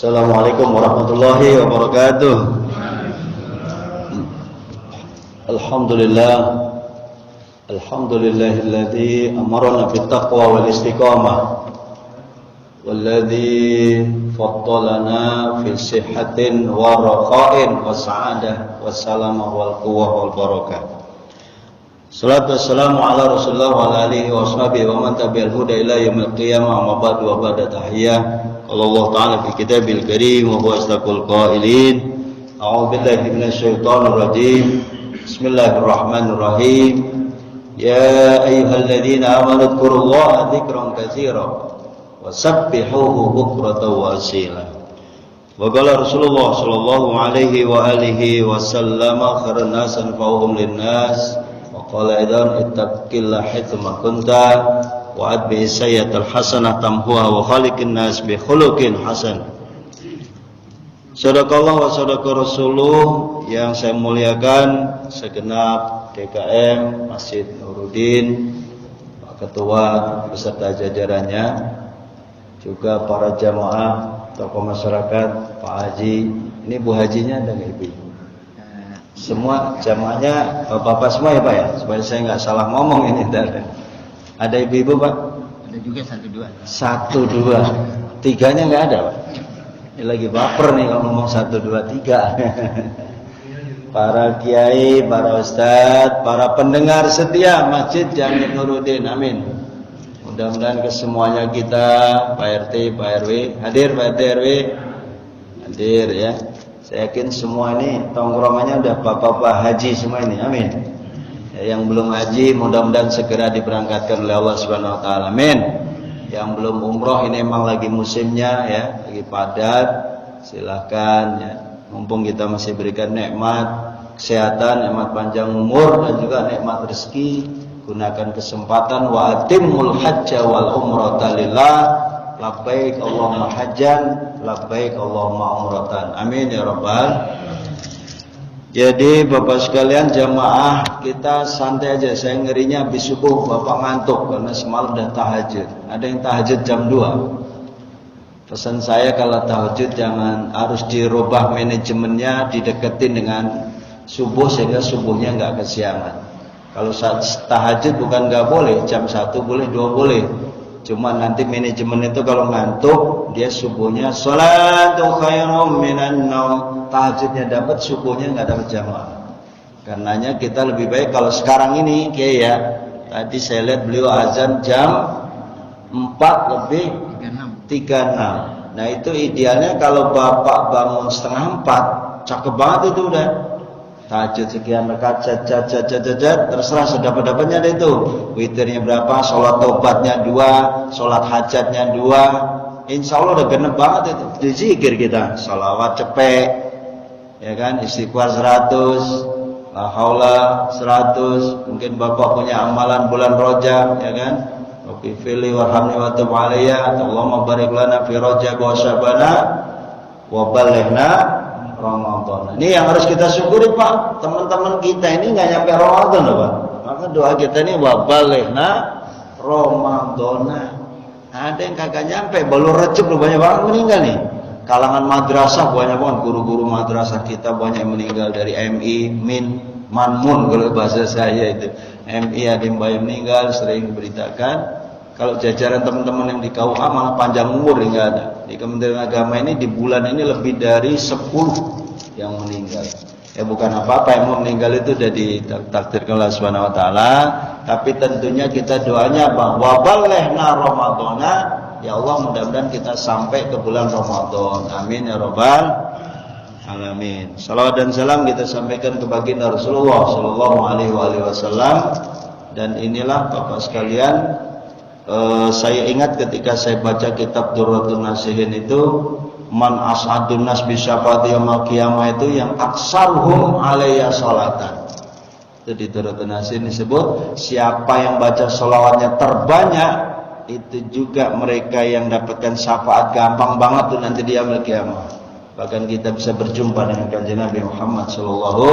Assalamualaikum warahmatullahi wabarakatuh. Alhamdulillah. Alhamdulillahilladzi amarna bittaqwa wal istiqamah. Walladzi faddalana fi sihhatin wa raqain wa sa'adah wa salamah wal quwwah wal barakah. Salatu wassalamu ala Rasulillah wa ala alihi wa sahbihi wa man tabi'al huda ila yaumil qiyamah wa ba'du wa ba'da tahiyyah. Qala Allah ta'ala fi kitabil karim wa huwa asdaqul qailin. A'udzu billahi minasy syaithanir rajim. Bismillahirrahmanirrahim. Ya ayyuhalladzina amanu dzkurullaha dzikran katsiran wa sabbihuhu bukratan wa asila. Wa qala Rasulullah sallallahu alaihi wa alihi wasallam khairun nas anfa'uhum linnas. Qala idan ittaqillah haitsuma kunta wa adbi sayyatal hasanah tamhuha wa khaliqin nas bi khuluqin hasan. Sadaqallah wa sadaqa rasuluh. Yang saya muliakan segenap DKM Masjid Nuruddin, Pak Ketua beserta jajarannya, juga para jamaah, tokoh masyarakat, Pak Haji. Ini Bu Hajinya ada nggak Ibu? Semua jamaahnya bapak-bapak semua ya Pak ya, supaya saya nggak salah ngomong ini. Ada ibu-ibu Pak? Ada juga satu dua, tiganya nggak ada Pak. Ini lagi baper nih kalau ngomong 1, 2, 3. Para kiai, para ustadz, para pendengar setia Masjid Jami Nuruddin, amin. Mudah-mudahan kesemuanya kita, Pak RT, Pak RW, hadir Pak RT RW, hadir ya. Saya yakin semua ini tongkrongannya udah bapak-bapak haji semua ini, amin. Ya, yang belum haji mudah-mudahan segera diberangkatkan oleh Allah Subhanahu Wa Taala, amin. Yang belum umroh ini emang lagi musimnya ya, lagi padat, silahkan ya. Mumpung kita masih berikan nikmat kesehatan, nikmat panjang umur dan juga nikmat rezeki, gunakan kesempatan wa atimul hajja wal umrata lillah. Labbaik Allahumma hajjan, labbaik Allahumma umratan. Amin ya rabbal. Jadi Bapak sekalian jamaah kita santai aja. Saya ngerinya habis subuh Bapak ngantuk karena semalam udah tahajud. Ada yang tahajud jam 2. Pesan saya kalau tahajud jangan harus dirubah manajemennya, dideketin dengan subuh sehingga subuhnya nggak kesiangan. Kalau saat tahajud bukan nggak boleh, jam 1 boleh, 2 boleh. Cuma nanti manajemen itu kalau ngantuk, dia subuhnya sholatu khairum minan naum, tahajudnya dapat, subuhnya nggak dapat jamaah. Karenanya kita lebih baik kalau sekarang ini kayak ya, tadi saya lihat beliau azan jam 4 lebih 36. Nah itu idealnya kalau Bapak bangun setengah 4, cakep banget itu udah. Tahajud sekian rakaat, terserah sedapat-dapatnya deh itu. Witirnya berapa, sholat tobatnya 2, sholat hajatnya 2. Insya Allah udah genep banget itu. Dizikir kita, sholawat cepek, ya kan, istighfar 100, la haula 100. Mungkin Bapak punya amalan bulan Rajab, ya kan. Rabbi fili warhamni wa tub alayya, Allahumma barik lana fi Rajab wa Sya'bana wa balighna Ramadan. Ini yang harus kita syukuri Pak. Teman-teman kita ini nggak nyampe Ramadan loh Pak. Maka doa kita ini wa balighna Ramadan. Ada yang kagak nyampe, baru Rejab loh, banyak banget meninggal nih. Kalangan madrasah banyak banget, guru-guru madrasah kita banyak yang meninggal dari MI, MIN, Manmun kalau bahasa saya itu. MI ada yang banyak meninggal, sering diberitakan. Kalau jajaran teman-teman yang di KUA malah panjang umur enggak ada. Di Kementerian Agama ini di bulan ini lebih dari 10 yang meninggal. Ya bukan apa-apa, yang mau meninggal itu sudah ditakdirkan Allah Subhanahu Wa Taala. Tapi tentunya kita doanya bahwa balighna Ramadhana, ya Allah mudah-mudahan kita sampai ke bulan Ramadan. Amin ya rabbal alamin. Salawat dan salam kita sampaikan ke baginda Rasulullah sallallahu alaihi wasallam. Dan inilah Bapak sekalian, saya ingat ketika saya baca kitab Durratun Nasihin itu, man as'adun nas bi syafaati yaumil qiyamah itu yang aksarhum alayya salatan. Itu di Durratun Nasihin disebut siapa yang baca sholawatnya terbanyak itu juga mereka yang dapatkan syafaat gampang banget tuh nanti di yaumil qiyamah. Bahkan kita bisa berjumpa dengan kanjeng Nabi Muhammad sallallahu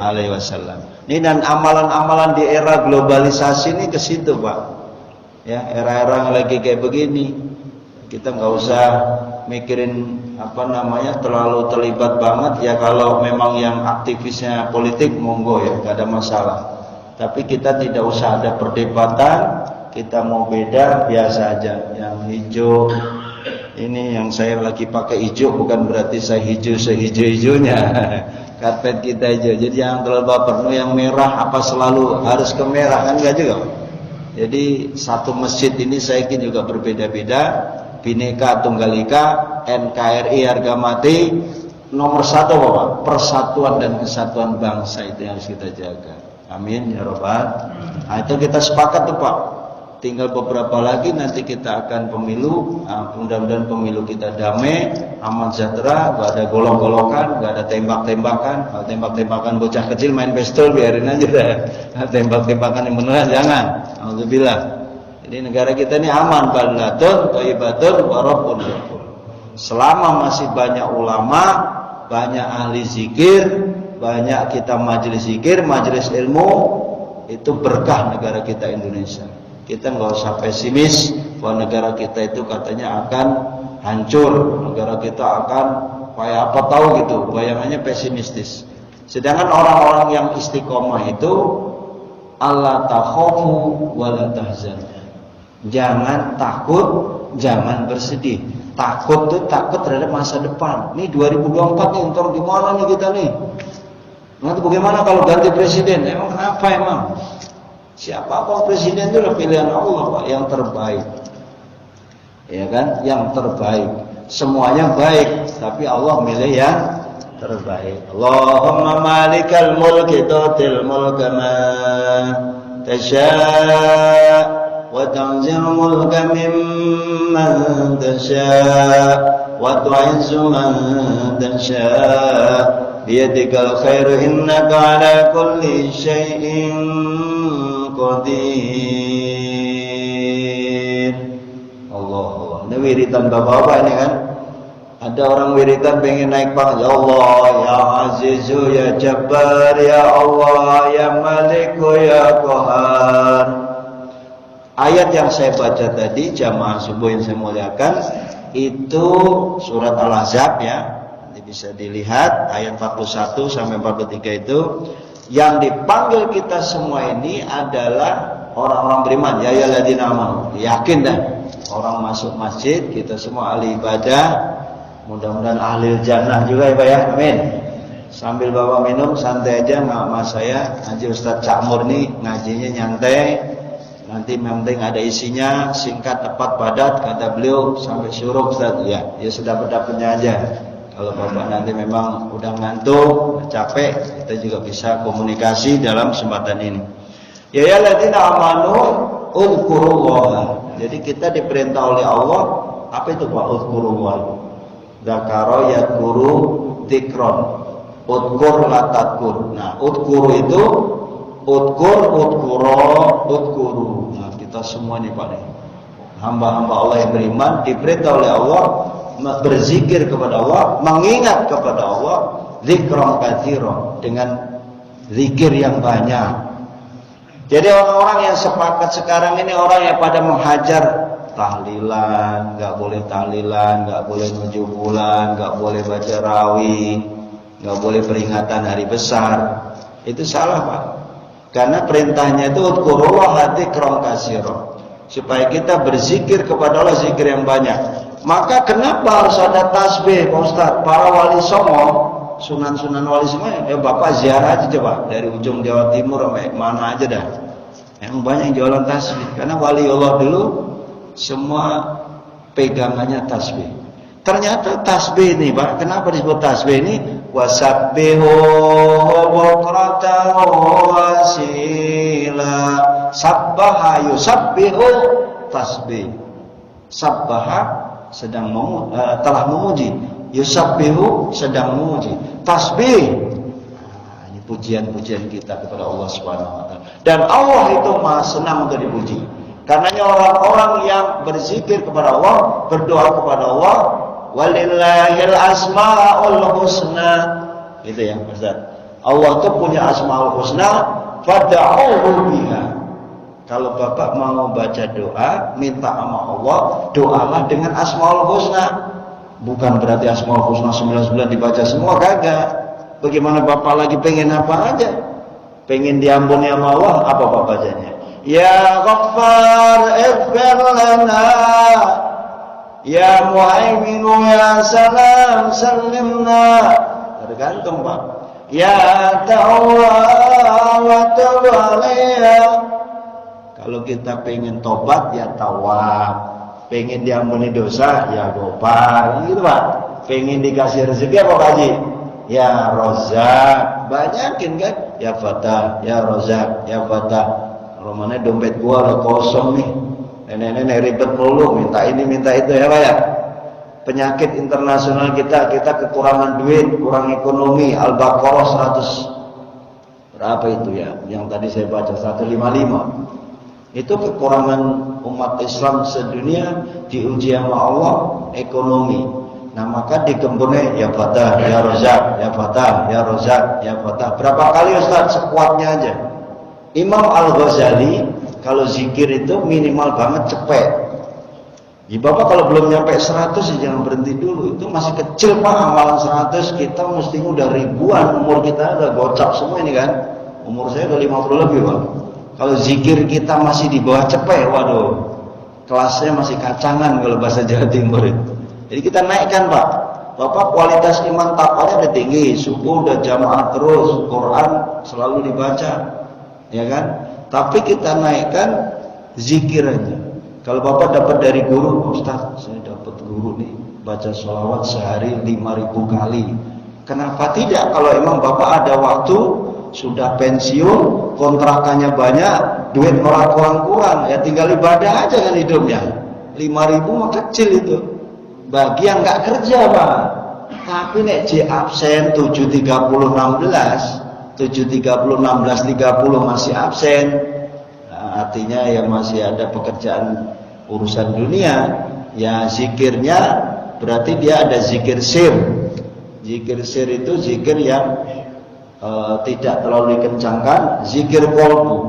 alaihi wasallam. Ini dan amalan-amalan di era globalisasi ini ke situ Pak. Ya, era-era lagi kayak begini, kita nggak usah mikirin terlalu terlibat banget ya. Kalau memang yang aktivisnya politik monggo ya, gak ada masalah. Tapi kita tidak usah ada perdebatan. Kita mau beda biasa aja. Yang hijau ini, yang saya lagi pakai hijau bukan berarti saya hijau sehijau-hijaunya. Karpet kita hijau. Jadi yang terlalu baper. Yang merah apa selalu harus ke merah, kan enggak juga. Jadi satu masjid ini saya kira juga berbeda-beda. Bhinneka Tunggal Ika, NKRI harga mati. Nomor 1 Bapak, persatuan dan kesatuan bangsa itu yang harus kita jaga. Amin ya Rabbal. Nah, itu kita sepakat tuh Pak. Tinggal beberapa lagi nanti kita akan pemilu. Mudah-mudahan pemilu kita damai, aman sejahtera, gak ada golok-golokan, gak ada tembak-tembakan. Kalau tembak-tembakan bocah kecil main pistol biarin aja dah. Tembak-tembakan yang beneran jangan. Alhamdulillah. Jadi negara kita ini aman, baldatun, thayyibatun, wa rabbun ghafur. Selama masih banyak ulama, banyak ahli zikir, banyak kita majelis zikir, majelis ilmu, itu berkah negara kita Indonesia. Kita nggak usah pesimis bahwa negara kita itu katanya akan hancur, negara kita akan kayak apa tahu gitu, bayangannya pesimistis. Sedangkan orang-orang yang istiqomah itu alla takhafu wa la tahzanu. Jangan takut, jangan bersedih. Takut itu takut terhadap masa depan. Nih 2024 nih, entar gimana nih kita nih? Nanti bagaimana kalau ganti presiden? Emang kenapa emang? Siapapun presiden itu adalah pilihan Allah Pak, yang terbaik. Ya kan? Yang terbaik. Semuanya baik, tapi Allah milih yang terbaik. Allahumma malikal mulki tu'til mulka man tasya' wa tanzilul mulka mimman tasya' wa tu'izzu man tasya' biyadikal khairu innaka ala kulli syai'in qadir. Allah. Ini wiridan bapak-bapak ini kan. Ada orang wiridan pengen naik pangkat. Ya Allah, ya Azizu, ya Jabbar, ya Allah, ya Maliku, ya Qahar. Ayat yang saya baca tadi, jamaah subuh yang saya muliakan, itu surat Al-Ahzab ya. Nanti bisa dilihat ayat 41 sampai 43 itu. Yang dipanggil kita semua ini adalah orang-orang beriman. Ya ayyuhalladzina amanu. Yakin dah. Orang masuk masjid, kita semua ahli ibadah. Mudah-mudahan ahli jannah juga ya Pak ya. Amin. Sambil bawa minum santai aja sama saya. Ngaji Ustaz Cakmur nih ngajinya nyantai. Nanti yang penting ada isinya, singkat, tepat, padat, kata beliau sampai syuruk Ustaz. Ya sudah pendapatnya aja. Kalau Bapak nanti memang udah ngantuk, capek, kita juga bisa komunikasi dalam kesempatan ini. Ya ayyuhalladzina amanu uzkurullah. Jadi kita diperintah oleh Allah, apa itu Pak uzkurullah? Dzakara yadhkuru dzikron. Udkur la tadkur. Nah, udkuru itu udkuru. Nah, kita semua nih Pak nih. Hamba-hamba Allah yang beriman diperintah oleh Allah berzikir kepada Allah, mengingat kepada Allah, zikron katsiron, dengan zikir yang banyak. Jadi orang-orang yang sepakat sekarang ini orang yang pada menghajar tahlilan, nggak boleh tahlilan, nggak boleh 7 bulan, nggak boleh baca rawi, nggak boleh peringatan hari besar. Itu salah Pak. Karena perintahnya itu udkurullah dzikron katsiron, supaya kita berzikir kepada Allah zikir yang banyak. Maka kenapa harus ada tasbih Pak Ustaz? Para wali songo, sunan-sunan wali songo, ya Bapak ziarah aja coba dari ujung Jawa Timur sampai mana aja dah. Yang banyak yang jualan tasbih. Karena wali Allah dulu semua pegangannya tasbih. Ternyata tasbih ini Pak, kenapa disebut tasbih ini? Wasabbihu bukratan wasila. Sabbaha yusabbihu tasbih. Sabbaha sedang telah memuji, yusabbihu sedang memuji, tasbih. Nah, ini pujian-pujian kita kepada Allah Subhanahu wa taala. Dan Allah itu Maha senang untuk dipuji. Karenanya orang-orang yang berzikir kepada Allah, berdoa kepada Allah, walillahil asmaul husna. Gitu ya, Ustaz. Allah itu punya asmaul husna, fad'uhu biha. Kalau Bapak mau baca doa, minta sama Allah, doalah dengan asmaul husna. Bukan berarti Asmaul Husna 99 dibaca semua, kagak. Bagaimana Bapak lagi pengen apa aja? Pengen diampuni sama Allah, apa Bapak bacanya? Ya Ghaffar ighfir lana, ya Muhaimin ya Salam sallimna. Tergantung Pak. Ya Tawwab wa tub alayya. Kalau kita pengen tobat ya Tawwab, pengen diampuni dosa ya Ghaffar, gitu Pak. Pengen dikasih rezeki apa Pak Haji? Ya Rozak. Banyakin kan? Ya Fatah, ya Rozak, ya Fatah. Kalau mana dompet gua udah kosong nih, nenek-nenek ribet mulu, minta ini minta itu ya Pak ya. Penyakit internasional kita kekurangan duit, kurang ekonomi. Al-Baqarah 100 berapa itu ya? Yang tadi saya baca 155. Itu kekurangan umat Islam sedunia, diuji sama Allah ekonomi. Nah maka dikembangkan ya Fatah, ya Rozak, ya Fatah, ya Rozak, ya Fatah. Berapa kali Ustaz? Sekuatnya aja. Imam Al-Ghazali kalau zikir itu minimal banget cepet. Ya Bapak kalau belum nyampe 100 ya jangan berhenti dulu. Itu masih kecil Pak, amalan 100. Kita mestinya udah ribuan. Umur kita udah gocap semua ini kan. Umur saya udah 50 lebih Pak. Kalau zikir kita masih di bawah cepet, waduh, kelasnya masih kacangan kalau bahasa Jawa Timur itu. Jadi kita naikkan Pak. Bapak kualitas iman takwanya udah tinggi, subuh udah jamaah terus, Quran selalu dibaca, ya kan? Tapi kita naikkan zikir aja. Kalau Bapak dapat dari guru, Ustaz, saya dapat guru nih, baca sholawat sehari 5.000 kali. Kenapa tidak? Kalau emang Bapak ada waktu, sudah pensiun, kontrakannya banyak, duit orang kurang-kurang, ya tinggal ibadah aja kan hidupnya. 5.000 mah kecil itu. Bagi yang nggak kerja Pak. Tapi nek J absen 7.30 16, 7.30 16.30 masih absen. Artinya yang masih ada pekerjaan urusan dunia, ya zikirnya berarti dia ada zikir sir. Zikir sir itu zikir yang tidak terlalu dikencangkan, zikir qalbu.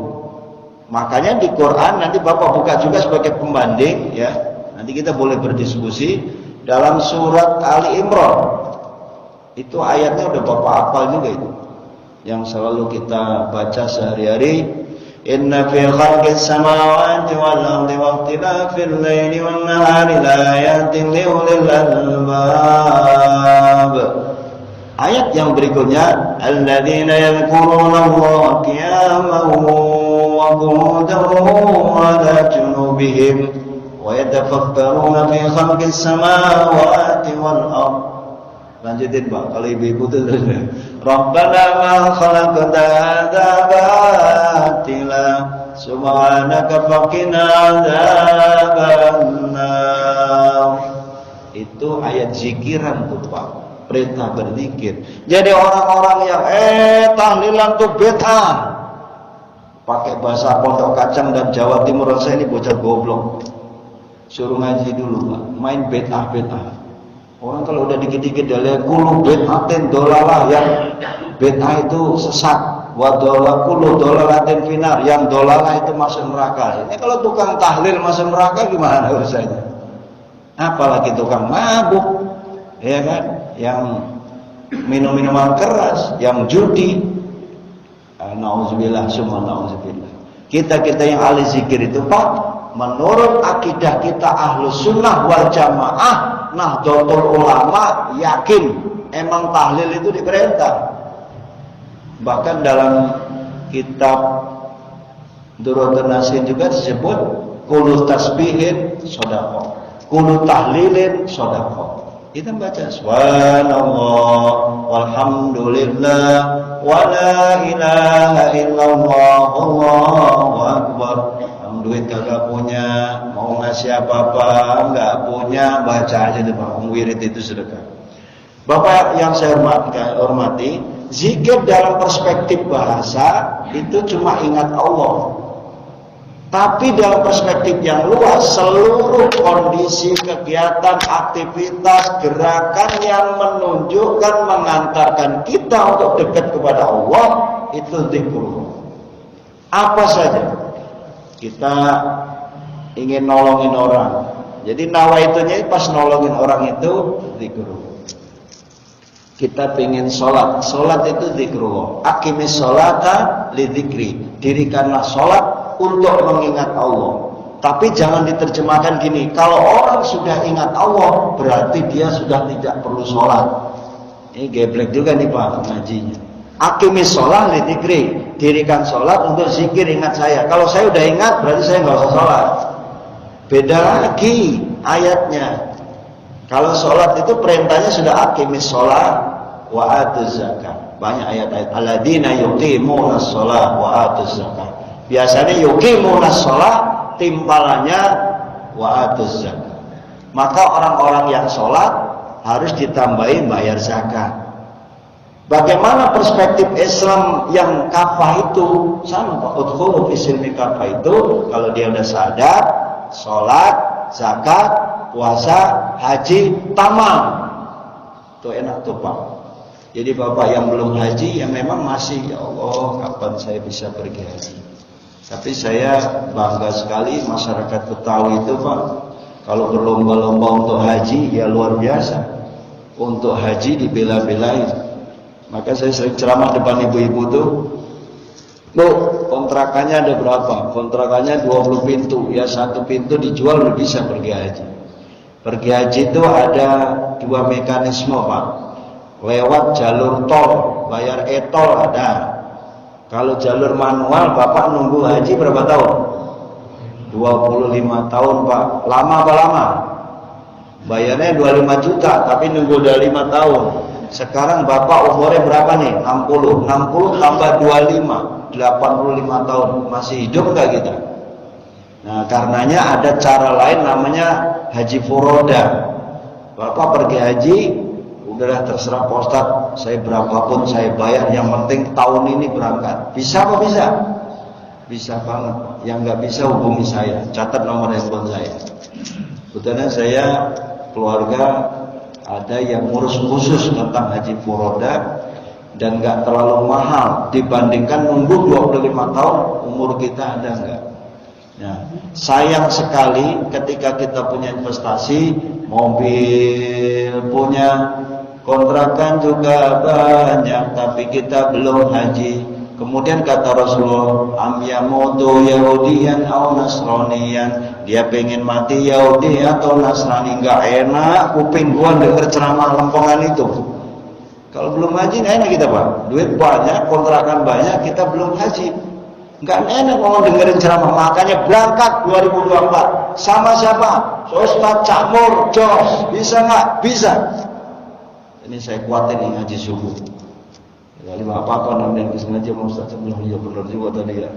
Makanya di Quran nanti Bapak buka juga sebagai pembanding ya. Nanti kita boleh berdiskusi dalam surat Ali Imran. Itu ayatnya udah Bapak hafal juga itu. Yang selalu kita baca sehari-hari. Inna fi khalqis samawati wal ardi wa ikhtilafil laili wan nahari la ayatin li ulil albab. Ayat yang berikutnya, alladzina yadhkuruna Allaha qiyaman wa qu'udan wa 'ala junubihim wa yatafakkaruna fi khalqis samawati wal ardi. Lanjutin Pak, kalau ibu-ibu itu Rabbana ma khalaqta hadza batila subhanaka faqina adzabannar. Itu ayat zikiran tuh Pak, perintah berzikir. Jadi orang-orang yang tahlilan tuh bid'ah, pakai bahasa Pondok Kacang dan Jawa Timur, saya ini bocah goblok. Suruh ngaji dulu Pak, main bid'ah. Orang kalau udah dikit-dikit dari kulu bid'atin dolalah, yang bid'ah itu sesat, wa kulu dolalatin finar, yang dolalah itu masuk neraka. Ini kalau tukang tahlil masuk neraka gimana urusannya? Apalagi tukang mabuk, ya kan? Yang minum minuman keras, yang judi. Nauzubillah, summa nauzubillah. Kita yang ahli zikir itu Pak, menurut akidah kita Ahlus Sunnah wal Jamaah, Nahdlatul Ulama yakin emang tahlil itu diperintah. Bahkan dalam kitab Durratun Nasin juga disebut kullu tasbihin shadaqah, kullu tahlilin shadaqah. Kita baca subhanallah walhamdulillah wa la ilaha illallah Allahu akbar. Duit kagak punya, mau ngasih apa-apa nggak punya, baca aja deh Pak, wirid itu sedekah. Bapak yang saya hormati, zikir dalam perspektif bahasa itu cuma ingat Allah. Tapi dalam perspektif yang luas, seluruh kondisi, kegiatan, aktivitas, gerakan yang menunjukkan, mengantarkan kita untuk dekat kepada Allah, itu zikrullah. Apa saja. Kita ingin nolongin orang, Jadi nawaitunya pas nolongin orang itu zikrullah. Kita pengen sholat, sholat itu zikrullah. Aqimis sholata lidzikri, dirikanlah sholat untuk mengingat Allah. Tapi jangan diterjemahkan gini, kalau orang sudah ingat Allah berarti dia sudah tidak perlu sholat. Ini geblek juga nih Pak ngajinya. Aqimis sholat lidzikri, dirikan sholat untuk zikir ingat saya. Kalau saya udah ingat berarti saya nggak usah sholat. Beda lagi ayatnya. Kalau sholat itu perintahnya sudah aqimis sholat wa atuz zakat. Banyak ayat-ayat alladzina yuqimunas sholat wa atuz zakat. Biasanya yuqimunas sholat timpalannya wa atuz zakat. Maka orang-orang yang sholat harus ditambahi bayar zakat. Bagaimana perspektif Islam yang kafah itu? Sama Pak, udkhulu fi silmi kafah itu kalau dia udah sadar, sholat, zakat, puasa, haji, tamam. Itu enak tuh Pak. Jadi Bapak yang belum haji, yang memang masih, ya Allah, kapan saya bisa pergi haji? Tapi saya bangga sekali masyarakat Betawi itu Pak, kalau berlomba-lomba untuk haji, ya luar biasa. Untuk haji dibela-belain. Maka saya sering ceramah depan ibu-ibu tuh, Bu, kontrakannya ada berapa? Kontrakannya 20 pintu, ya satu pintu dijual udah bisa pergi haji. Pergi haji itu ada 2 mekanisme Pak. Lewat jalur tol, bayar e-tol ada. Kalau jalur manual, Bapak nunggu haji berapa tahun? 25 tahun Pak. Lama apa lama? Bayarnya 25 juta, tapi nunggu udah 5 tahun. Sekarang Bapak umurnya berapa nih? 60. 60 tambah 25, 85 tahun. Masih hidup nggak kita? Nah, karenanya ada cara lain namanya haji furoda. Bapak pergi haji, udahlah terserah Pak Ustadz, saya berapapun saya bayar, yang penting tahun ini berangkat. Bisa apa bisa? Bisa banget. Yang nggak bisa hubungi saya, catat nomor handphone saya. Kebetulan saya keluarga ada yang ngurus khusus tentang haji furoda dan nggak terlalu mahal dibandingkan nunggu 25 tahun umur kita ada nggak. Nah, sayang sekali ketika kita punya investasi, mobil, punya kontrakan juga banyak, tapi kita belum haji. Kemudian kata Rasulullah, am yamutu yahudiyan au nasraniyan, dia pengen mati Yahudi atau Nasrani. Nggak enak kuping gua denger ceramah lempongan itu. Kalau belum haji enak kita Pak, duit banyak, kontrakan banyak, kita belum haji. Nggak enak mau dengerin ceramah. Makanya berangkat 2024 sama siapa? Ustaz Cakmur Jos, bisa nggak? Bisa. Ini saya kuatin nih ngaji subuh. Kali apa namanya sengaja mau Ustaz Cakmur, ya benar juga tadi ya.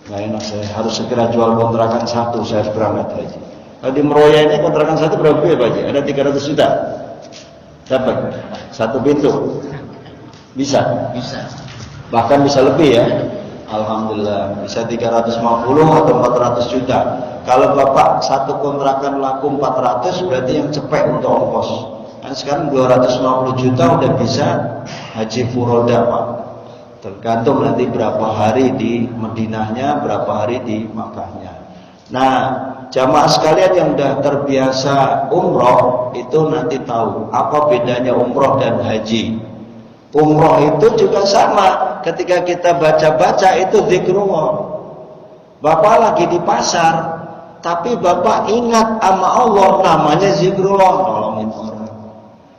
Nggak enak, saya harus segera jual kontrakan satu, saya harus berangkat haji. Kalau di Meroya ini kontrakan satu berapa ya Pak Haji? Ada 300 juta. Dapat satu pintu. Bisa? Bisa. Bahkan bisa lebih ya. Alhamdulillah, bisa 350 atau 400 juta. Kalau Bapak satu kontrakan laku 400, berarti yang cepet untuk ongkos. Kan sekarang 250 juta udah bisa haji furoda Pak. Tergantung nanti berapa hari di Madinahnya, berapa hari di Makkahnya. Nah, jamaah sekalian yang udah terbiasa umroh itu nanti tahu apa bedanya umroh dan haji. Umroh itu juga sama, ketika kita baca-baca itu zikrullah. Bapak lagi di pasar, tapi Bapak ingat sama Allah, namanya zikrullah, nolongin orang.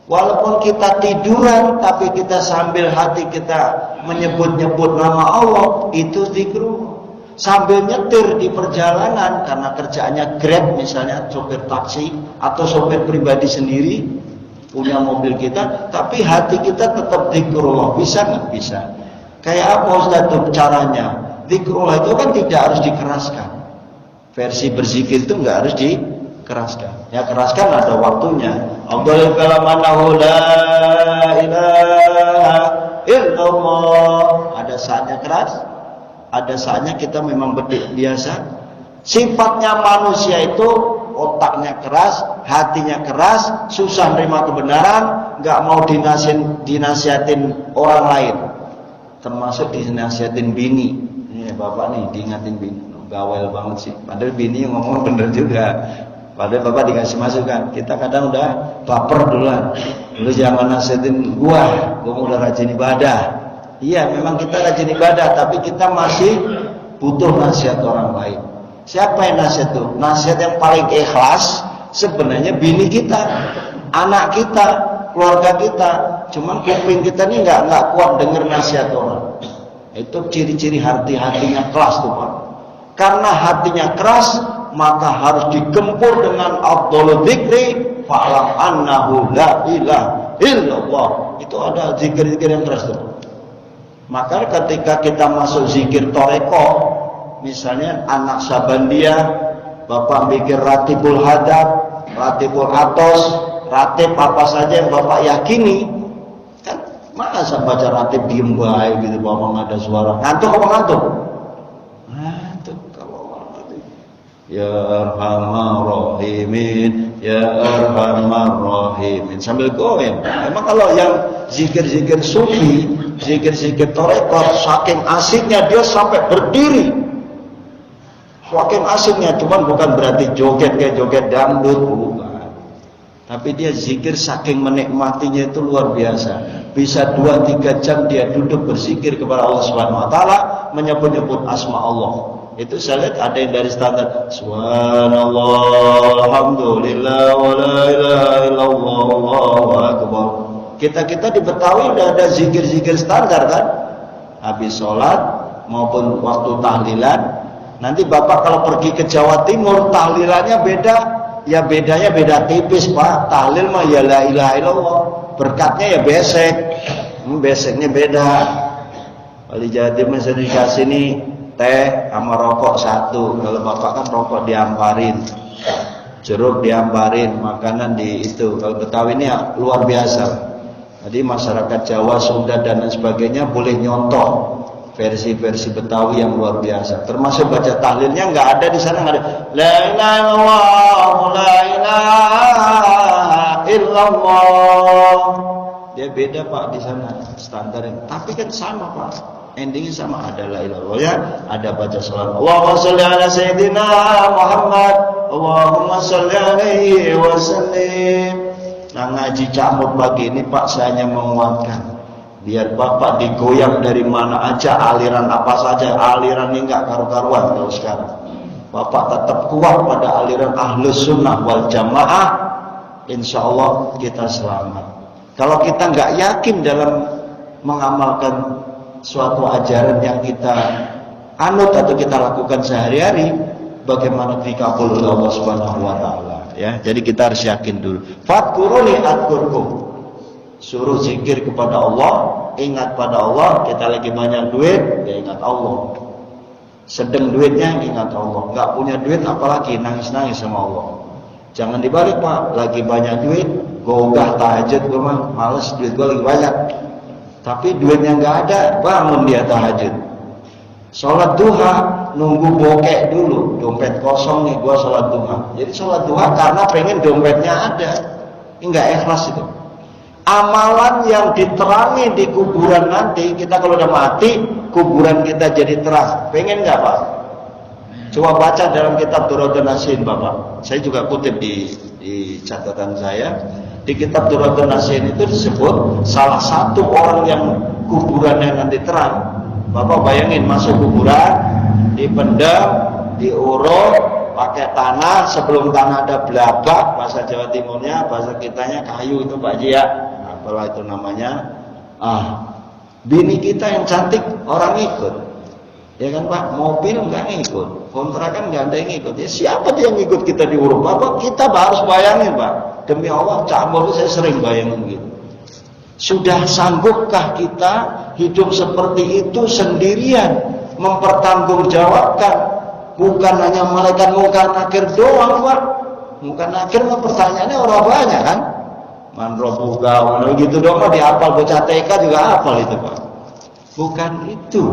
Walaupun kita tiduran, tapi kita sambil hati kita menyebut-nyebut nama Allah, itu zikrullah. Sambil nyetir di perjalanan, karena kerjaannya Grab misalnya, sopir taksi, atau sopir pribadi sendiri, punya mobil kita, tapi hati kita tetap zikrullah. Bisa nggak? Bisa. Kayak apa Ustaz itu caranya? Zikrullah itu kan tidak harus dikeraskan. Versi berzikir itu nggak harus dikeraskan. Ya keraskan ada waktunya. Abdul kalamanahu la ilaha illallah. Ada saatnya keras, ada saatnya kita memang biasa. Sifatnya manusia itu otaknya keras, hatinya keras, susah nerima kebenaran, nggak mau dinasihatin orang lain, termasuk dinasihatin bini. Ini bapak nih diingatin bini, gawel banget sih. Padahal bini ngomong bener juga. Padahal Bapak dikasih masukan, kita kadang udah baper duluan. Lu jangan nasihatin gua udah rajin ibadah. Iya, memang kita rajin ibadah, tapi kita masih butuh nasihat orang lain. Siapa yang nasihat itu? Nasihat yang paling ikhlas sebenarnya bini kita, anak kita, keluarga kita. Cuman kuping kita ini nggak kuat dengar nasihat orang. Itu ciri-ciri hatinya keras tuh Pak. Karena hatinya keras, maka harus digempur dengan afdhalul dzikri fa'lam annahu la ilaha illallah. Itu ada zikir-zikir yang keras tuh. Maka ketika kita masuk zikir toreko, misalnya anak Sabandia, Bapak bikin ratibul hadab, ratibul atos, ratib apa saja yang Bapak yakini, kan masa baca ratib diem baik gitu, Bapak nggak ada suara, ngantuk apa ngantuk? Ngantuk kalau ngantuk. Ya Arhamar Rahimin, Ya Arhamar Rahimin, sambil goyang. Emang kalau yang zikir-zikir sufi, zikir-zikir tarekat, saking asiknya dia sampai berdiri. Saking asiknya, cuman bukan berarti joget kayak joget dangdut, bukan. Tapi dia zikir saking menikmatinya itu luar biasa. Bisa 2-3 jam dia duduk berzikir kepada Allah Subhanahu wa taala, menyebut-nyebut asma Allah. Itu saya lihat ada yang dari standar subhanallah, alhamdulillah, wa la ilaha illallah, Allahu akbar. Kita di Betawi udah ada zikir-zikir standar kan? Habis sholat maupun waktu tahlilan. Nanti Bapak kalau pergi ke Jawa Timur, tahlilannya beda. Ya bedanya beda tipis Pak. Tahlil mah ya la ilaha illallah. Berkatnya ya besek. Beseknya beda. Kalau di Jawa Timur saya dikasih nih teh sama rokok 1. Kalau Bapak kan rokok diamparin, jeruk diamparin, makanan di itu. Kalau Betawi ini ya luar biasa. Jadi masyarakat Jawa, Sunda dan lain sebagainya boleh nyontoh versi-versi Betawi yang luar biasa. Termasuk baca tahlilnya nggak ada di sana, nggak ada. La ilaha illallah, la ilaha illallah. Dia beda Pak di sana standarnya. Tapi kan sama Pak. Endingnya sama, ada la ilaha illallah ya, ada baca salat. Allahumma sholli ala sayyidina Muhammad, Allahumma sholli alaihi wasallim. Nah ngaji Camut pagi ini Pak saya hanya menguatkan, biar Bapak digoyang dari mana aja, aliran apa saja, aliran ini nggak karu-karuan kalau sekarang. Bapak tetap kuat pada aliran Ahlus Sunnah wal Jamaah, insya Allah kita selamat. Kalau kita nggak yakin dalam mengamalkan suatu ajaran yang kita anut atau kita lakukan sehari-hari, bagaimana dikabul oleh Allah Subhanahu wa taala ya. Jadi kita harus yakin dulu. Fadkuruni adkurkum. Suruh zikir kepada Allah, ingat pada Allah. Kita lagi banyak duit, ya ingat Allah. Sedang duitnya ingat Allah. Enggak punya duit apalagi nangis-nangis sama Allah. Jangan dibalik Pak, lagi banyak duit, gogah tahajud gue mah males, duit gue lagi banyak. Tapi duitnya nggak ada, bangun dia tahajud. Sholat duha, nunggu bokek dulu, dompet kosong nih, gua sholat duha. Jadi sholat duha karena pengen dompetnya ada. Enggak ikhlas itu. Amalan yang diterangi di kuburan nanti, kita kalau udah mati, kuburan kita jadi terang. Pengen nggak Pak? Coba baca dalam kitab Durratun Nasihin Bapak. Saya juga kutip di catatan saya. Di kitab Durratun Nasihin itu disebut salah satu orang yang kuburannya nanti terang. Bapak bayangin masuk kuburan, dipendam, diurut, pakai tanah, sebelum tanah ada belabak, bahasa Jawa Timurnya, bahasa kitanya kayu itu Pak Ji ya, apalah itu namanya. Bini kita yang cantik orang ikut, ya kan Pak, mobil nggak ngikut, kontrakan nggak ada yang ikut, ya siapa dia yang ikut kita diurut? Bapak kita harus bayangin Pak, demi Allah cabul saya sering bayangin gitu. Sudah sanggupkah kita hidup seperti itu sendirian, mempertanggungjawabkan? Bukan hanya malaikat mungkar nakir doang Pak. Mungkar nakir mah pertanyaannya orang banyak kan. Man robuka, gitu doang dihafal, bocah TK juga hafal itu Pak. Bukan itu.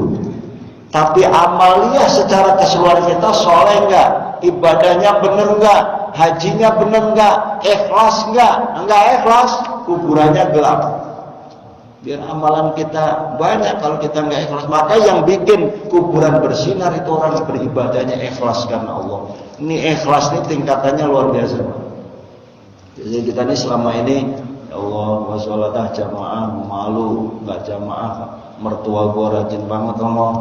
Tapi amalia secara keseluruhan kita soleh enggak? Ibadahnya bener enggak? Hajinya bener enggak? Ikhlas enggak? Enggak ikhlas, kuburannya gelap. Biar amalan kita banyak, kalau kita nggak ikhlas. Maka yang bikin kuburan bersinar itu orang beribadahnya ikhlas karena Allah. Ini ikhlas ini tingkatannya luar biasa. Jadi kita ini selama ini, ya Allah, sholatah jamaah, malu, nggak jamaah, mertua gua rajin banget Allah,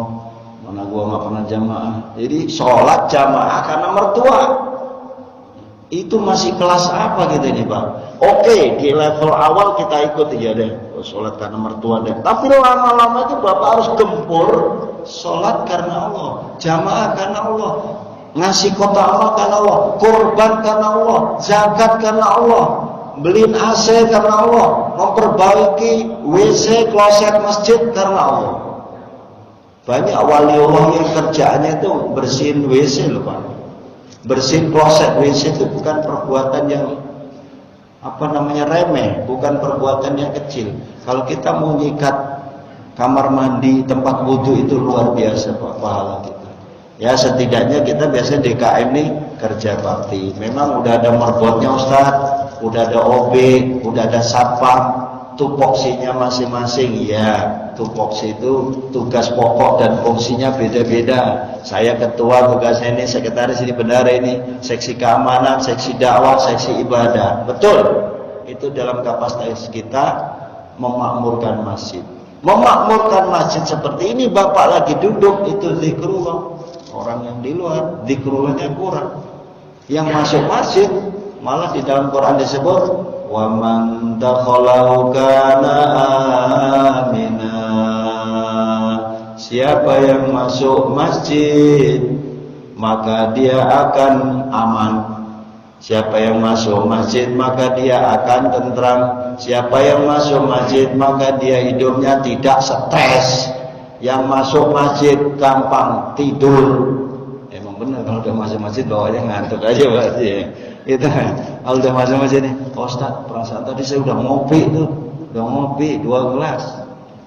mana gua nggak pernah jamaah. Jadi sholat jamaah karena mertua. Itu masih kelas apa gitu ini Pak? Oke, di level awal kita ikut ya deh, sholat karena mertua deh. Tapi lama-lama itu Bapak harus gempur, sholat karena Allah, jamaah karena Allah, ngasih kota Allah karena Allah, kurban karena Allah, zakat karena Allah, beliin AC karena Allah, memperbaiki WC, kloset masjid karena Allah. Banyak wali Allah yang kerjaannya itu bersihin WC loh Pak. Bersihin kloset WC itu bukan perbuatan yang remeh, bukan perbuatan yang kecil. Kalau kita mau nyikat kamar mandi, tempat wudhu itu luar biasa Pak pahala kita. Ya setidaknya kita biasanya DKM nih kerja bakti. Memang udah ada marbotnya Ustaz, udah ada OB, udah ada satpam, tupoksinya masing-masing. Ya, tupoksi itu tugas pokok dan fungsinya beda-beda. Saya ketua, tugasnya ini, sekretaris ini, bendahara ini, seksi keamanan, seksi dakwah, seksi ibadah. Betul. Itu dalam kapasitas kita memakmurkan masjid. Memakmurkan masjid seperti ini, Bapak lagi duduk, itu zikrullah. Orang yang di luar, zikrullahnya kurang. Yang masuk masjid, malah di dalam Quran disebut, wa man dakhalahu kana amina. Siapa yang masuk masjid, maka dia akan aman. Siapa yang masuk masjid, maka dia akan tentram. Siapa yang masuk masjid, maka dia hidupnya tidak stres. Yang masuk masjid gampang tidur. Emang benar kalau udah masuk masjid bawahnya ngantuk aja Pak. Ya. Itu kalau udah masuk masjid nih, oh, Ustaz, perasaan tadi saya udah ngopi tuh, udah ngopi 2 gelas.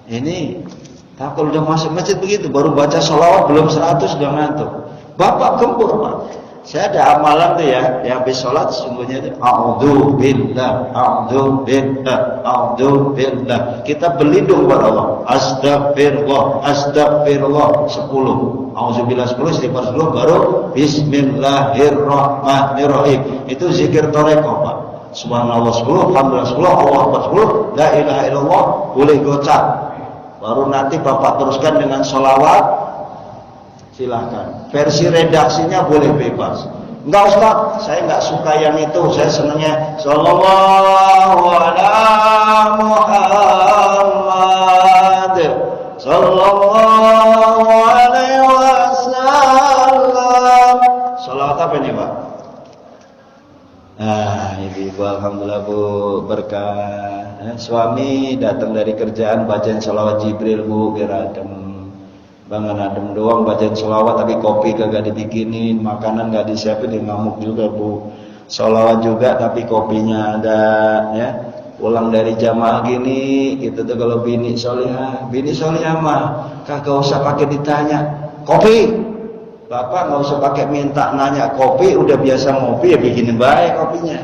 Ini tak kalau udah masuk masjid begitu, baru baca sholawat belum 100 udah ngantuk. Bapak gempur Pak. Saya ada amalan tuh ya, yang habis sholat sesungguhnya itu a'udzu billah, a'udzu billah, a'udzu billah. Kita berlindung kepada Allah. Astagfirullah, astagfirullah 10. Auzubillah 10, istighfar 10, baru bismillahirrahmanirrahim. Itu zikir toreko Pak. Subhanallah 10, alhamdulillah 10, Allah Akbar 10, la ilaha illallah, boleh gocap. Baru nanti Bapak teruskan dengan sholawat. Silahkan. Versi redaksinya boleh bebas. Enggak Ustaz, saya enggak suka yang itu. Saya senangnya sallallahu ala Muhammad sallallahu alaihi wasallam. Salawat apa ini Pak? Ibu alhamdulillah Bu, berkah. Suami datang dari kerjaan bacain salawat Jibril Bu, biar adem. Bangun adem doang bacain sholawat tapi kopi kagak dibikinin, makanan gak disiapin, dia ngamuk juga Bu. Sholawat juga tapi kopinya ada ya. Pulang dari jamaah gini, itu tuh kalau bini solihah mah kagak usah pakai ditanya, kopi. Bapak nggak usah pakai minta nanya, kopi udah biasa ngopi ya bikinin baik kopinya.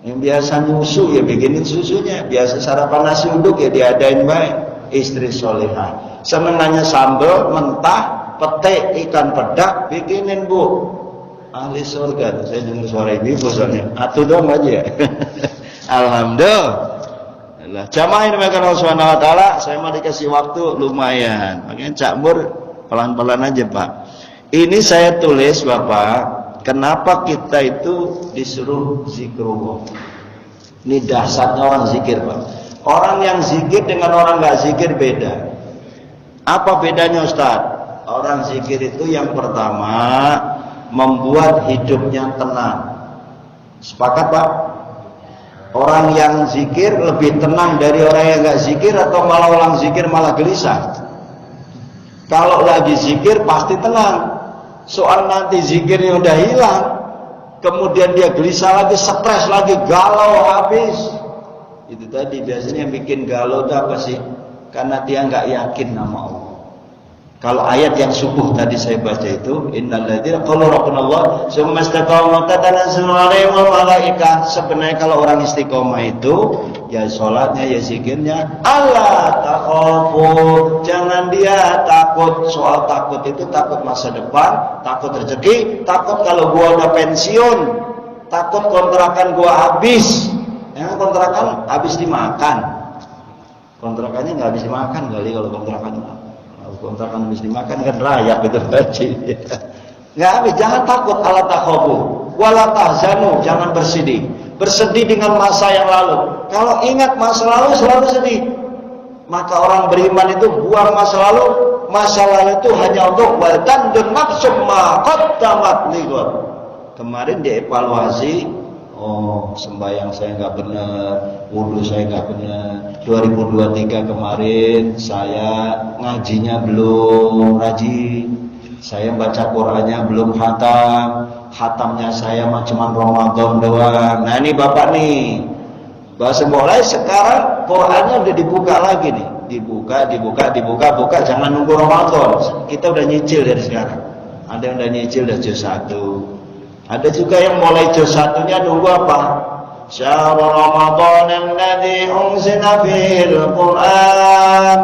Yang biasa nyusu ya bikinin susunya, biasa sarapan nasi uduk ya diadain baik. Istri solihah. Seneng nanya sambal mentah, pete, ikan pedak, bikinin Bu. Ahli surga. Saya dengar suara ibu soalnya. Atuh dong aja. Alhamdulillah. Jamaah ini makan Allah Subhanahu wa taala, saya mau dikasih waktu lumayan. Makanya Cak Mur pelan-pelan aja, Pak. Ini saya tulis Bapak, kenapa kita itu disuruh zikrullah. Ini dasarnya orang zikir, Pak. Orang yang zikir dengan orang nggak zikir beda. Apa bedanya Ustaz? Orang zikir itu yang pertama membuat hidupnya tenang. Sepakat Pak? Orang yang zikir lebih tenang dari orang yang nggak zikir, atau malah orang zikir malah gelisah? Kalau lagi zikir pasti tenang. Soal nanti zikirnya udah hilang, kemudian dia gelisah lagi, stres lagi, galau habis. Itu tadi biasanya yang bikin galau itu apa sih? Karena dia nggak yakin nama Allah. Kalau ayat yang subuh tadi saya baca itu, innalladzina qalu rabbunallah tsumma istaqamu tatanazzalu 'alaihimul malaikah. Sebenarnya kalau orang istiqomah itu ya salatnya ya zikirnya Allah takhafu, jangan dia takut. Soal takut itu takut masa depan, takut rezeki, takut kalau gua udah pensiun, takut kontrakan gua habis. Ya kontrakan habis dimakan. Kontrakannya nggak habis dimakan kali kalau kontrakan habis dimakan kan layak gitu haji. Nggak habis, jangan takut. Allah takhafu wala tahzanu, jangan bersedih. Bersedih dengan masa yang lalu. Kalau ingat masa lalu selalu sedih. Maka orang beriman itu buang masa lalu. Masa lalu itu hanya untuk wal tandur nafsum ma qaddamat lighad. Kemarin dievaluasi, oh sembahyang saya nggak benar, wudhu saya nggak benar. 2023 kemarin saya ngajinya belum rajin, saya baca Qur'annya belum khatamnya saya cuma Ramadan doang. Nah ini bapak nih, bahasa mulai sekarang Qur'annya udah dibuka lagi nih, dibuka, jangan nunggu Ramadan. Kita udah nyicil dari sekarang. Ada yang udah nyicil dari juz 1. Ada juga yang mulai juz 1-nya nunggu apa? Syahrul Ramadan alladzi unzila fihil Qur'an.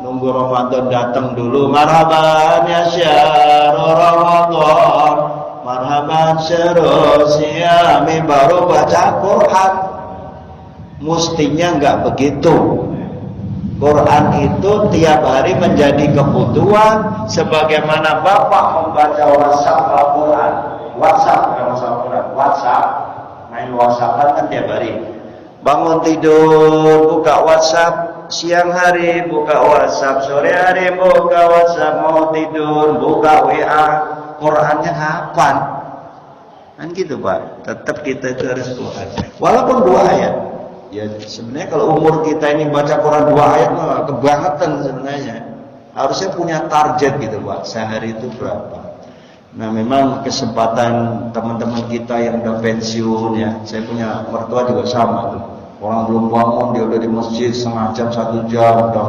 Nunggu Ramadan datang dulu. Marhaban ya syahrul Ramadan, marhaban syahrul siyami, baru baca Qur'an. Mustinya enggak begitu. Quran itu tiap hari menjadi kebutuhan, sebagaimana Bapak membaca WhatsApp Al-Quran. WhatsApp main WhatsApp kan tiap hari. Bangun tidur buka WhatsApp, siang hari buka WhatsApp, sore hari buka WhatsApp, mau tidur buka WA. Qurannya kapan? Kan gitu Pak. Tetap kita itu harus Quran. Walaupun 2 ayat. Ya sebenarnya kalau umur kita ini baca Quran 2 ayat mah kebangetan sebenarnya. Harusnya punya target gitu Pak. Sehari itu berapa? Nah memang kesempatan teman-teman kita yang udah pensiun ya. Saya punya mertua juga sama tuh. Orang belum bangun dia udah di masjid setengah jam 1 jam udah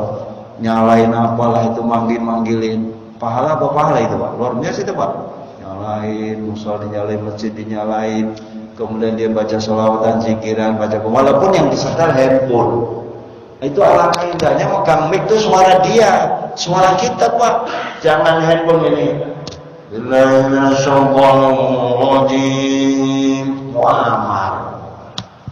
nyalain apalah itu, manggilin. Pahala apa pahala itu Pak? Luar biasa itu Pak. Nyalain, musola dinyalain, masjid dinyalain. Kemudian dia baca sholawatan, zikiran, baca walaupun yang disetel handphone. Itu alangkah indahnya megang mic itu suara dia, suara kita Pak. Jangan handphone ini. Billahi minasyaitonirrajim. Muammar.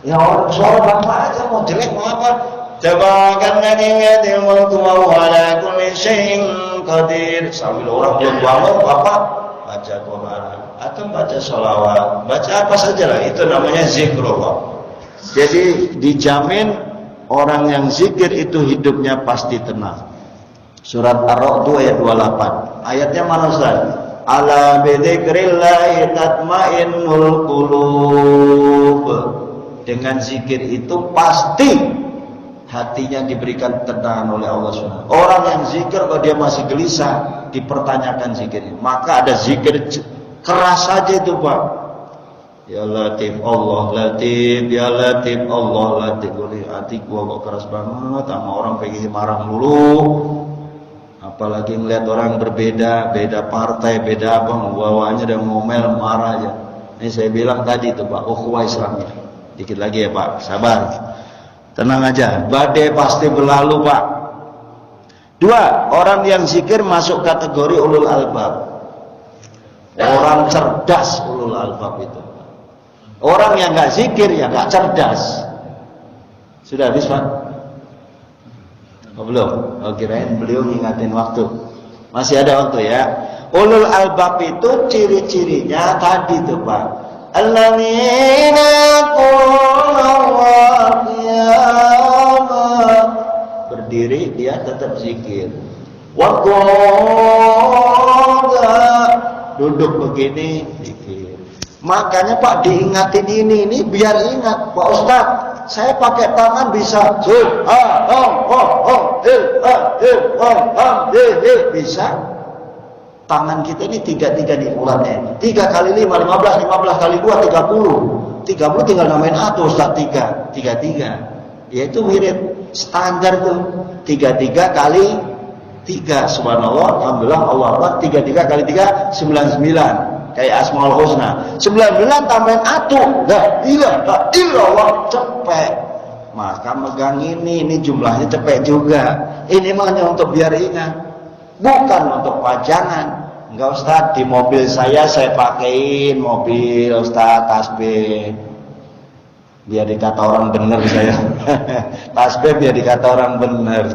Ya orang suara bapak aja mau jelek mau apa? Tabarakalladzi mulku wa huwa ala kulli syai'in qadir. Sambil orang belum bangun bapak baca Quran atau baca sholawat, baca apa saja lah, itu namanya zikrullah. Jadi dijamin orang yang zikir itu hidupnya pasti tenang. Surat Ar-Ra'd ayat 28. Ayatnya mana Ustaz? Ala bidzikrillah tatmainnul qulub. Dengan zikir itu pasti hatinya diberikan ketenangan oleh Allah SWT. Orang yang zikir kalau dia masih gelisah, dipertanyakan zikirnya. Maka ada zikir keras saja itu Pak. Ya Latif Allah Latif, Ya Latif Allah Latif. Hati gua kok keras banget sama orang pengen marah mulu. Apalagi ngeliat orang berbeda, beda partai, beda apa, bawaannya udah ngomel, marah aja. Ini saya bilang tadi itu Pak, ukhuwah Islamiyah. Dikit lagi ya Pak, sabar. Tenang aja, badai pasti berlalu Pak. 2, orang yang zikir masuk kategori ulul albab. Orang cerdas ulul albab itu. Orang yang nggak zikir ya nggak cerdas. Sudah habis Pak? Oh, belum? Oh, kirain beliau ngingatin waktu. Masih ada waktu ya. Ulul albab itu ciri-cirinya tadi tuh Pak. Alladzina yaquluna qiyamah. Berdiri dia tetap zikir. Wa duduk begini zikir. Makanya Pak diingatin ini biar ingat Pak Ustaz. Saya pakai tangan bisa bisa. Tangan kita ini 3 nih ulatnya. 3 kali 5, 15, 15 kali 2, 30. 30 tinggal namain atau Ustaz 3. Yaitu wirid standar tuh. 33 kali 3 subhanallah, alhamdulillah, Allah Akbar, 33 kali 3 99. Kayak Asmaul Husna. 99 tambahin atu, la ilaha illallah, cepet. Maka megang ini jumlahnya cepet juga. Ini mah hanya untuk biar ingat, bukan untuk pajangan. Enggak Ustaz, di mobil saya pakein mobil Ustaz tasbih. Biar dikata orang bener saya. Tasbih biar dikata orang bener.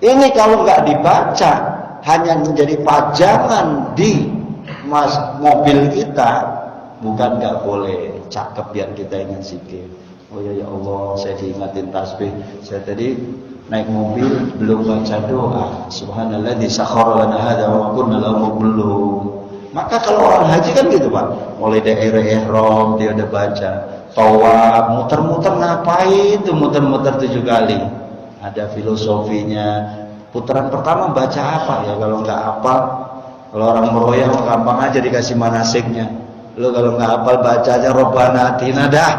Ini kalau nggak dibaca, hanya menjadi pajangan di mobil kita, bukan nggak boleh. Cakep biar kita ingat zikir. Oh ya Allah, saya diingatin tasbih. Saya tadi naik mobil belum baca doa. Subhanalladzi sakhkhara lana hadza wa ma kunna lahu muqrinin. Maka kalau orang haji kan gitu Pak, mulai daerah ihram dia udah baca. Tawaf, muter-muter ngapain tuh muter-muter 7 kali? Ada filosofinya. Putaran pertama baca apa ya kalau nggak hafal? Kalau orang meroyah gampang aja dikasih manasiknya. Lo kalau nggak hafal baca aja Rabbana atina dah.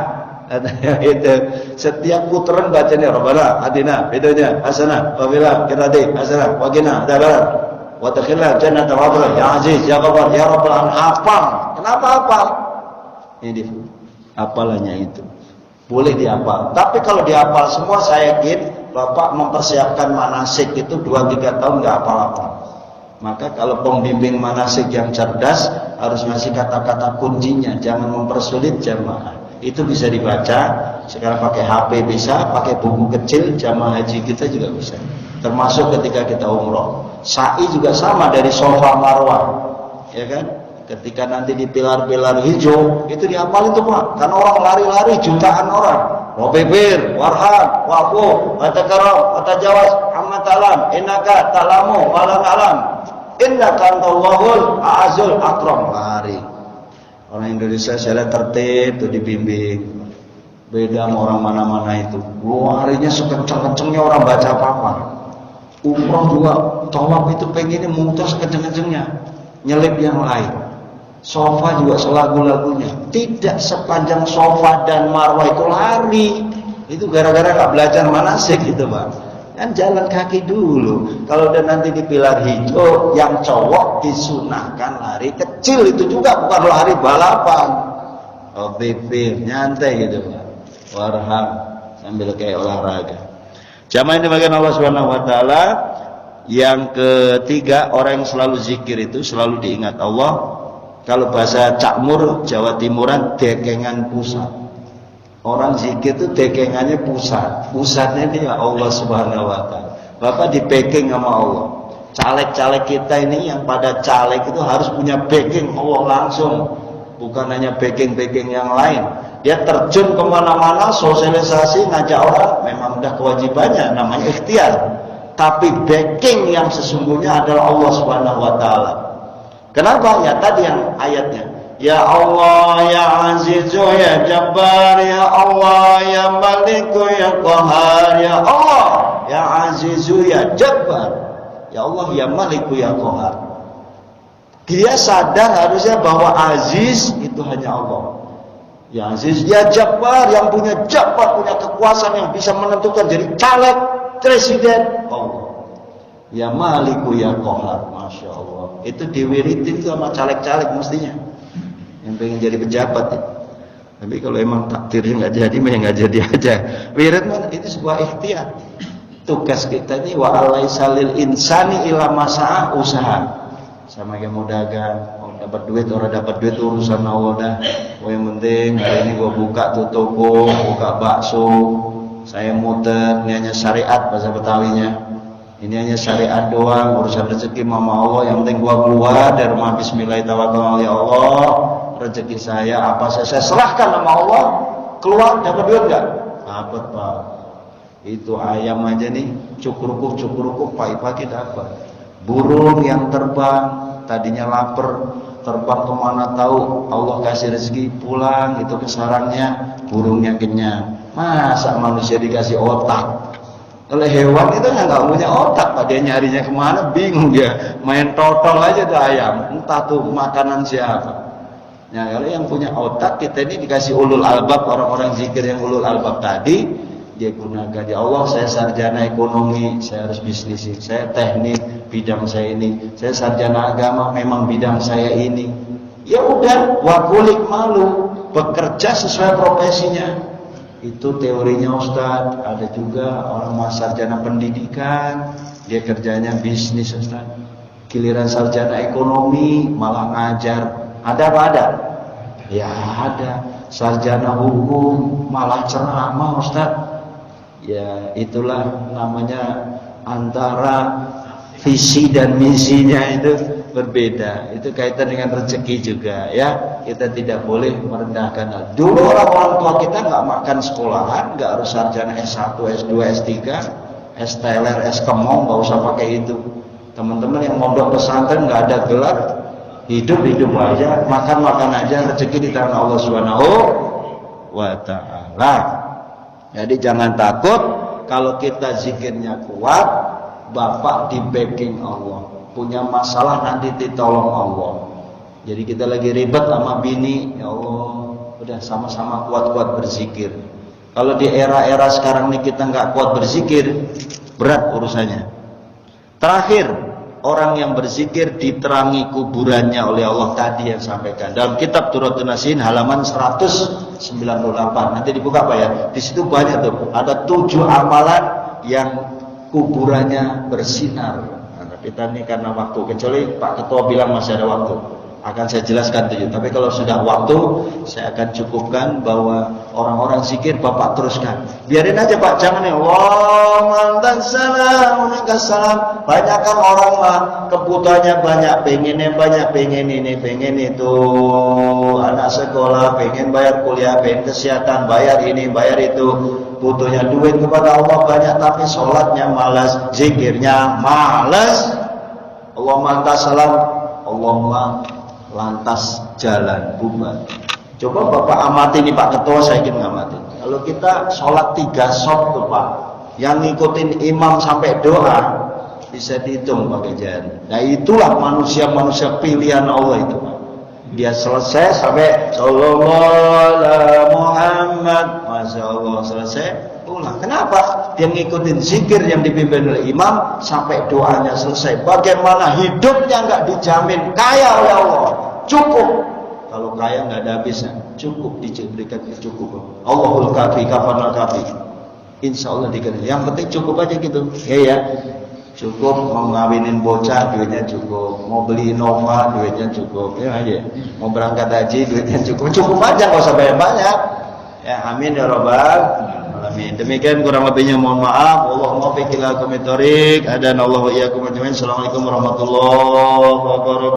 Itu setiap putaran bacanya Rabbana atina, bedanya hasanah wa fil akhirati hasanah wa qina adzabannar wa adkhilna jannata wa ya aziz ya ghaffar ya rabbal alamin. Hafal. Kenapa hafal? Ini hafalannya itu. Boleh dihafal. Tapi kalau dihafal semua saya yakin Bapak mempersiapkan manasik itu 2-3 tahun nggak hafal-hafal. Maka kalau pembimbing manasik yang cerdas harus ngasih kata-kata kuncinya, jangan mempersulit jamaah. Itu bisa dibaca. Sekarang pakai HP bisa, pakai buku kecil jamaah haji kita juga bisa. Termasuk ketika kita umroh. Sa'i juga sama dari Safa Marwah, ya kan? Ketika nanti di pilar-pilar hijau itu dihafalin tuh Pak. Karena orang lari-lari jutaan orang. Robebir, warhan, wafu, watakaram, watajawaz, amma ta'lam, innaka ta'lamu, malam alam, innaka antallahul a'azul akram. Lari. Orang Indonesia saya lihat tertib tuh dibimbing. Beda sama orang mana-mana itu. Larinya sekenceng-kencengnya orang baca apa-apa. Umroh juga tawaf itu pengennya muter sekenceng-kencengnya, nyelip yang lain. Sofa juga selagu-lagunya. Tidak sepanjang Sofa dan Marwah itu lari. Itu gara-gara nggak belajar manasik gitu Pak. Kan jalan kaki dulu. Kalau udah nanti di pilar hijau, yang cowok disunahkan lari kecil. Itu juga bukan lari balapan. Oh bibir, nyantai gitu Pak. Warham sambil kayak olahraga. Jamaah ini bagian Allah Subhanahu Wa Taala. Yang ketiga, orang yang selalu zikir itu selalu diingat Allah. Kalau bahasa Cakmur Jawa Timuran, dekengan pusat. Orang zikir itu dekengannya pusat. Pusatnya ini ya Allah Subhanahu Wa Taala. Bapak dipeking sama Allah. Caleg-caleg kita ini yang pada caleg itu harus punya backing Allah langsung, bukan hanya backing yang lain. Dia terjun kemana-mana, sosialisasi, ngajak orang, memang udah kewajibannya, namanya ikhtiar. Tapi backing yang sesungguhnya adalah Allah Subhanahu Wa Taala. Kenapa? Ya tadi yang ayatnya. Ya Allah, ya Azizu, ya Jabbar, ya Allah, ya Maliku, ya Qahar, ya Allah, ya Azizu, ya Jabbar, ya Allah, ya Maliku, ya Qahar. Dia sadar harusnya bahwa Aziz itu hanya Allah. Ya Aziz, ya Jabbar, yang punya Jabbar, punya kekuasaan yang bisa menentukan jadi caleg, presiden, Allah. Ya Maliku, ya Qahar, Masya Allah. Itu diwiritin sama caleg-caleg mestinya, yang pengen jadi pejabat ya. Tapi kalau emang takdirnya nggak jadi, mah nggak jadi aja. Wirid mana? Itu sebuah ikhtiar. Tugas kita ini wa alaisalil insani ila masa'a usaha. Sama kayak mau dagang, dapat duit orang dapat duit urusan Allah dah. Yang penting hari ini gua buka tuh toko, buka bakso, saya muter, ini hanya syariat bahasa Betawinya. Ini hanya syariat doang, urusan rezeki mama Allah. Yang penting gua keluar dari rumah bismillahirrahmanirrahim, ya Allah, rezeki saya apa saya serahkan sama Allah. Keluar dapat duit enggak? Dapat Pak. Itu ayam aja nih, cukur-cukur pagi-pagi dapat. Burung yang terbang, tadinya lapar, terbang kemana tahu, Allah kasih rezeki, pulang itu ke sarangnya, burungnya kenyang. Masa manusia dikasih otak? Oleh hewan itu nggak punya otak Pak, dia nyarinya kemana bingung dia, main totol aja tuh ayam, entah tuh makanan siapa. Nah kalau yang punya otak, kita ini dikasih ulul albab, orang-orang zikir yang ulul albab tadi, dia gunakan. Ya Allah, saya sarjana ekonomi, saya harus bisnis. Saya teknik, bidang saya ini. Saya sarjana agama, memang bidang saya ini. Ya udah, wakulik malu, bekerja sesuai profesinya. Itu teorinya Ustaz. Ada juga orang sarjana pendidikan, dia kerjanya bisnis Ustaz. Giliran sarjana ekonomi malah ngajar. Ada apa ada? Ya ada. Sarjana hukum malah ceramah Ustaz. Ya itulah namanya antara visi dan misinya itu berbeda. Itu kaitan dengan rezeki juga ya. Kita tidak boleh merendahkan. Dulu orang tua kita nggak makan sekolahan, nggak harus sarjana S1, S2, S3, S teler, S kemong, nggak usah pakai itu. Teman-teman yang mondok pesantren nggak ada gelar, hidup aja, makan aja, rezeki di tangan Allah Subhanahu wa taala. Jadi jangan takut kalau kita zikirnya kuat, Bapak di backing Allah. Punya masalah nanti ditolong Allah. Jadi kita lagi ribet sama bini, ya Allah, udah sama-sama kuat-kuat berzikir. Kalau di era-era sekarang ini kita nggak kuat berzikir, berat urusannya. Terakhir, orang yang berzikir diterangi kuburannya oleh Allah tadi yang sampaikan. Dalam kitab Turatul Nasihin halaman 198. Nanti dibuka Pak ya. Di situ banyak tuh. Ada 7 amalan yang kuburannya bersinar. Nah, kita ini karena waktu, kecuali Pak Ketua bilang masih ada waktu, akan saya jelaskan 7. Tapi kalau sudah waktu, saya akan cukupkan bahwa orang-orang zikir Bapak teruskan. Biarin aja Pak, jangan ya Allah mantan salam, salam. Banyak kan orang mah kebutuhannya banyak, pengennya banyak, pengen ini, pengen itu, anak sekolah, pengen bayar kuliah, pengen kesehatan, bayar ini, bayar itu. Butuhnya duit kepada Allah banyak, tapi sholatnya malas, zikirnya malas. Allah mantan salam, Allah lantas jalan bubar. Coba Bapak amati nih Pak Ketua, saya ingin ngamati. Kalau kita sholat 3 shot tuh Pak, yang ngikutin imam sampai doa bisa dihitung pakai jari. Nah itulah manusia-manusia pilihan Allah itu Pak. Dia selesai sampai Sallallahu alaihi Muhammad, Masya Allah, selesai pulang. Kenapa? Dia ngikutin zikir yang dipimpin oleh imam sampai doanya selesai. Bagaimana hidupnya nggak dijamin kaya oleh Allah? Cukup. Kalau kaya nggak ada habisnya, cukup diberikan cukup. Allahul kafi kafanal kafi. Insya Allah dikasih. Yang penting cukup aja gitu. Ya. Cukup mau ngawinin bocah, duitnya cukup. Mau beli Innova, duitnya cukup. Ya aja. Mau berangkat haji, duitnya cukup. Cukup aja, nggak usah banyak. Ya, amin ya rabbal alamin. Demikian kurang lebihnya mohon maaf. Allahumma fiqh ila kumitorik. Adan Allah wa iyyakum ajmain. Assalamualaikum warahmatullahi wabarakatuh.